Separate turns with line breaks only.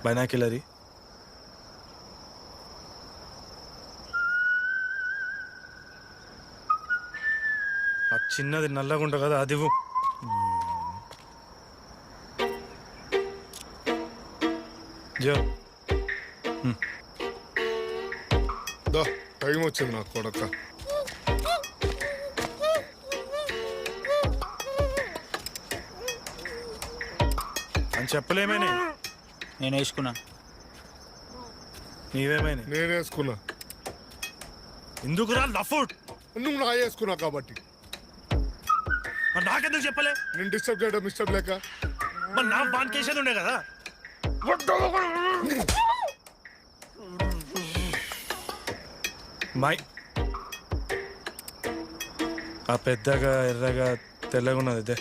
బైనాకిలరీ ఆ చిన్నది నల్లగా ఉంటుంది కదా అది ఇవ్వు. జో
దా టైం వచ్చింది నాకు కొడక.
అని చెప్పలేమేనే.
నేను వేసుకున్నా.
నీవేమైనా
నేను వేసుకున్నా.
ఎందుకురా లఫుట్?
నువ్వు నా వేసుకున్నా కాబట్టి.
మరి నాకెందుకు చెప్పలే?
నేను డిస్టర్బ్ చేయడం ఇష్టం లేక.
మరి నా బాన్కేసేది ఉండే కదా. మై ఆ పెద్దగా ఎర్రగా తెల్లగా ఉన్నది ఇదే.